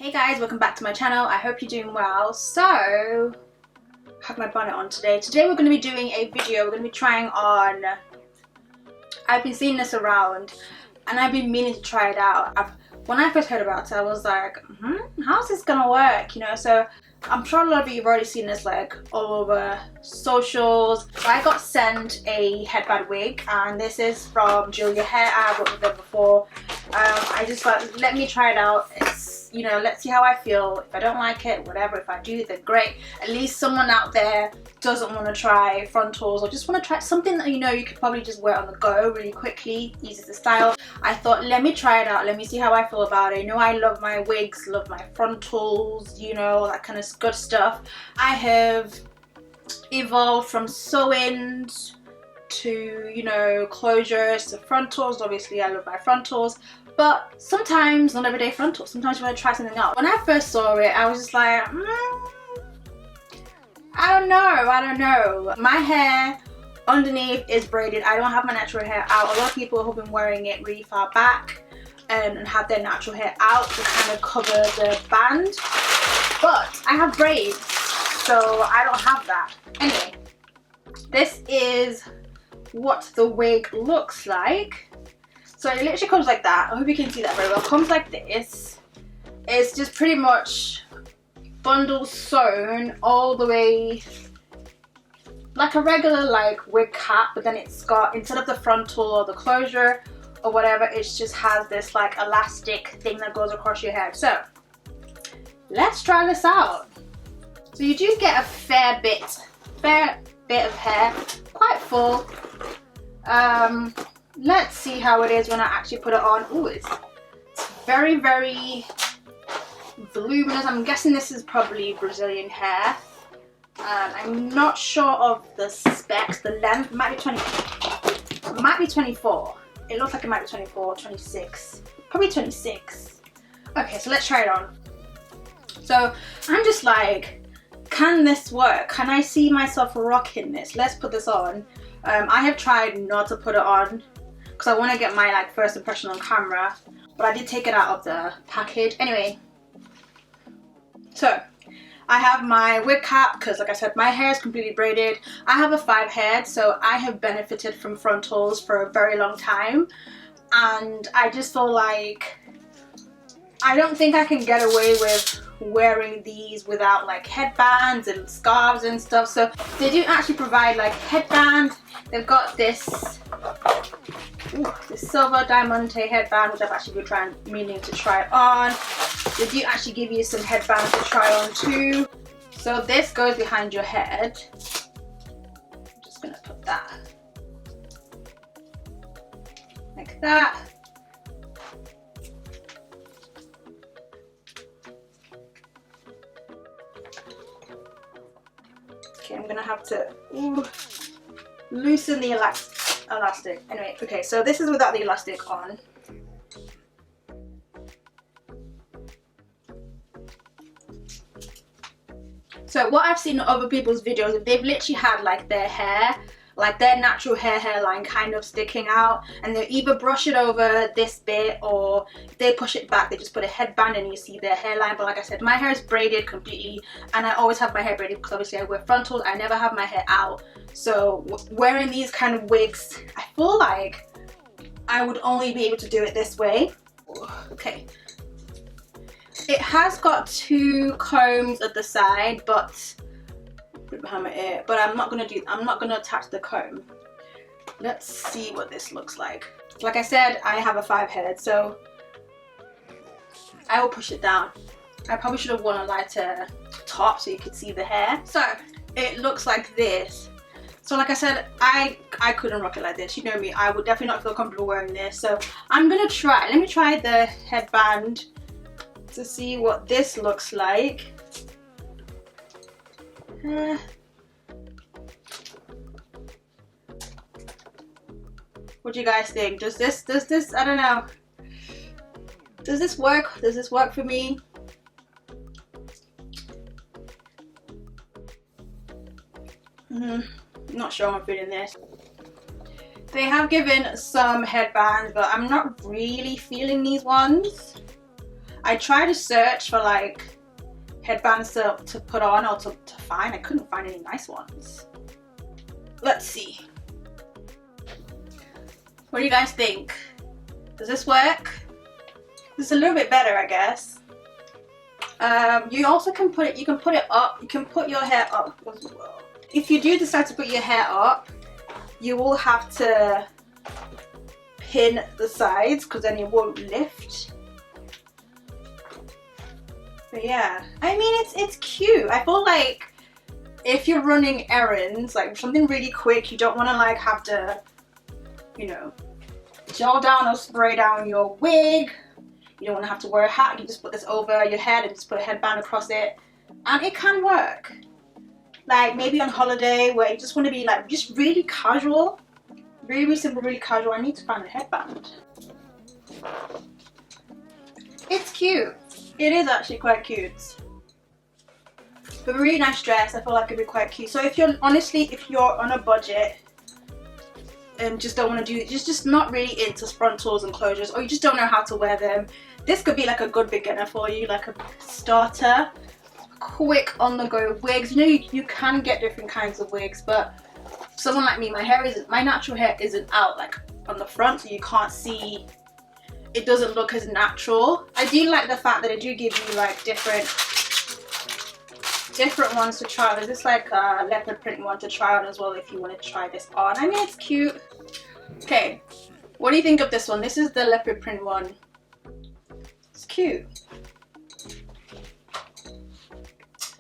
Hey guys, welcome back to my channel. I hope you're doing well. So, I have my bonnet on today. Today we're going to be doing a video. We're going to be trying on, I've been seeing this around and I've been meaning to try it out. When I first heard about it, I was like, how's this going to work? You know, so I'm sure a lot of you have already seen this like all over socials. So I got sent a headband wig and this is from Julia Hair. I've worked with them before. I just thought, let me try it out. It's, you know, let's see how I feel. If I don't like it, whatever. If I do, then great. At least someone out there doesn't want to try frontals or just want to try something that you know you could probably just wear on the go really quickly, easy to style. I thought, let me try it out. Let me see how I feel about it. You know, I love my wigs, love my frontals, you know, that kind of good stuff. I have evolved from sew-ins to, you know, closures to frontals. Obviously, I love my frontals. But sometimes, not everyday frontals, sometimes you want to try something else. When I first saw it, I was just like, I don't know. My hair underneath is braided. I don't have my natural hair out. A lot of people have been wearing it really far back and have their natural hair out to kind of cover the band. But I have braids, so I don't have that. Anyway, this is what the wig looks like. So it literally comes like that. I hope you can see that very well. It comes like this. It's just pretty much bundle sewn all the way like a regular like wig cap, but then it's got, instead of the frontal or the closure or whatever, it just has this like elastic thing that goes across your head. So let's try this out. So you do get a fair bit of hair, quite full. Let's see how it is when I actually put it on. Ooh, it's very, very voluminous. I'm guessing this is probably Brazilian hair. I'm not sure of the specs. The length might be 24. It looks like it might be 24, 26. Probably 26. Okay, so let's try it on. So I'm just like, can this work? Can I see myself rocking this? Let's put this on. I have tried not to put it on because I want to get my like first impression on camera, but I did take it out of the package. Anyway, so I have my wig cap because, like I said, my hair is completely braided. I have a 5 head, so I have benefited from frontals for a very long time, and I just feel like I don't think I can get away with wearing these without like headbands and scarves and stuff. So they do actually provide like headbands. They've got this silver diamante headband, which I've actually been meaning to try on. They do actually give you some headbands to try on too. So this goes behind your head. I'm just gonna put that like that. Okay, I'm gonna have to loosen the elastic. Anyway, okay, so this is without the elastic on. So what I've seen in other people's videos, they've literally had like their hair, like their natural hairline kind of sticking out, and they either brush it over this bit, or if they push it back, they just put a headband and you see their hairline. But like I said, my hair is braided completely, and I always have my hair braided because obviously I wear frontals. I never have my hair out. So wearing these kind of wigs, I feel like I would only be able to do it this way. Okay. It has got 2 combs at the side, but put it behind my ear. But I'm not gonna attach the comb. Let's see what this looks like. Like I said, I have a 5 head, so I will push it down. I probably should have worn a lighter top so you could see the hair. So it looks like this. So like I said, I couldn't rock it like this. You know me, I would definitely not feel comfortable wearing this. So I'm gonna try. Let me try the headband to see what this looks like. What do you guys think? Does this, I don't know. Does this work? Does this work for me? I'm not sure I'm feeling this. They have given some headbands, but I'm not really feeling these ones. I tried to search for like headbands to put on or to find. I couldn't find any nice ones. Let's see. What do you guys think? Does this work? This is a little bit better, I guess. You also can put it, you can put it up, you can put your hair up as well. If you do decide to put your hair up, you will have to pin the sides because then it won't lift. But yeah, I mean, it's cute. I feel like if you're running errands, like something really quick, you don't want to like have to, you know, gel down or spray down your wig. You don't want to have to wear a hat. You just put this over your head and just put a headband across it, and it can work. Like maybe on holiday where you just want to be like just really casual, really simple, really casual. I need to find a headband. It's cute. It is actually quite cute. But a really nice dress. I feel like it'd be quite cute. So if you're honestly, if you're on a budget and just don't want to do, just not really into frontals and closures, or you just don't know how to wear them, this could be like a good beginner for you, like a starter, quick on the go wigs. You know, you can get different kinds of wigs, but someone like me, my natural hair isn't out like on the front, so you can't see, it doesn't look as natural. I do like the fact that they do give you like different ones to try. There's this like leopard print one to try on as well if you want to try this on. I mean, it's cute. Okay, what do you think of this one? This is the leopard print one. It's cute.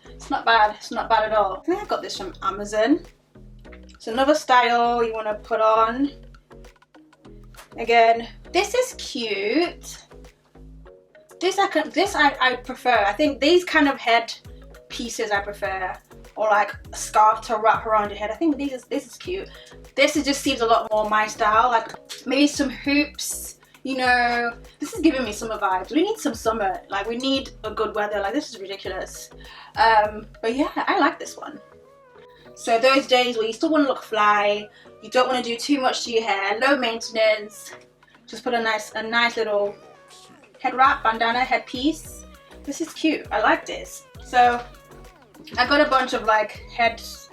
It's not bad. It's not bad at all. I think I got this from Amazon. It's another style you want to put on. Again, this is cute. This I prefer. I think these kind of head pieces I prefer, or like a scarf to wrap around your head. I think this is cute. This just seems a lot more my style, like maybe some hoops, you know. This is giving me summer vibes. We need some summer, like we need a good weather. Like this is ridiculous. But yeah, I like this one. So those days where you still want to look fly, you don't want to do too much to your hair, low maintenance, just put a nice little head wrap, bandana, headpiece. This is cute. I like this. So I got a bunch of like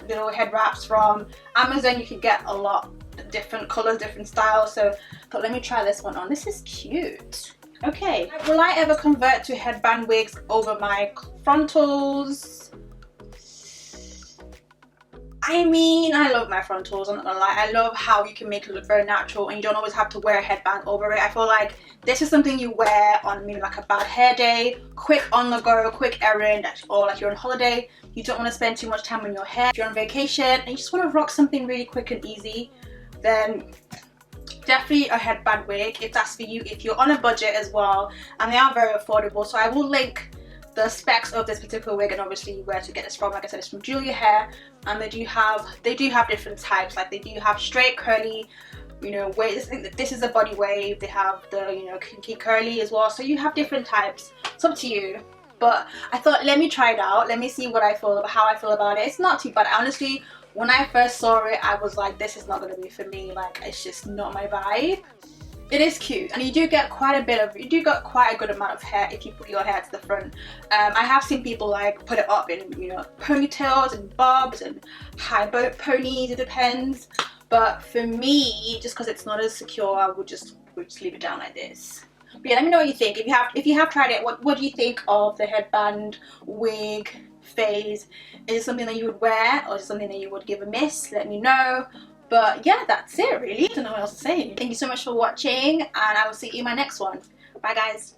little head wraps from Amazon. You can get a lot different colors, different styles. So I thought, let me try this one on. This is cute. Okay, will I ever convert to headband wigs over my frontals? I mean, I love my frontals, I'm not gonna lie. I love how you can make it look very natural and you don't always have to wear a headband over it. I feel like this is something you wear on maybe like a bad hair day, quick on the go, quick errand, or like you're on holiday. You don't want to spend too much time on your hair. If you're on vacation and you just want to rock something really quick and easy, then definitely a headband wig if that's for you, if you're on a budget as well. And they are very affordable, so I will link the specs of this particular wig and obviously where to get this from. Like I said, it's from Julia Hair, and they do have different types. Like they do have straight, curly, you know, waves. This is a body wave. They have the, you know, kinky curly as well. So you have different types. It's up to you. But I thought, let me try it out. Let me see what how I feel about it. It's not too bad. Honestly, when I first saw it, I was like, this is not gonna be for me. Like, it's just not my vibe. It is cute, and you do get quite a good amount of hair if you put your hair to the front. I have seen people like put it up in, you know, ponytails and bobs and high boat ponies. It depends, but for me, just because it's not as secure, I would just leave it down like this. But yeah, let me know what you think. If you have tried it, what do you think of the headband wig phase? Is it something that you would wear, or is it something that you would give a miss? Let me know. But yeah, that's it really. I don't know what else to say. Thank you so much for watching, and I will see you in my next one. Bye guys.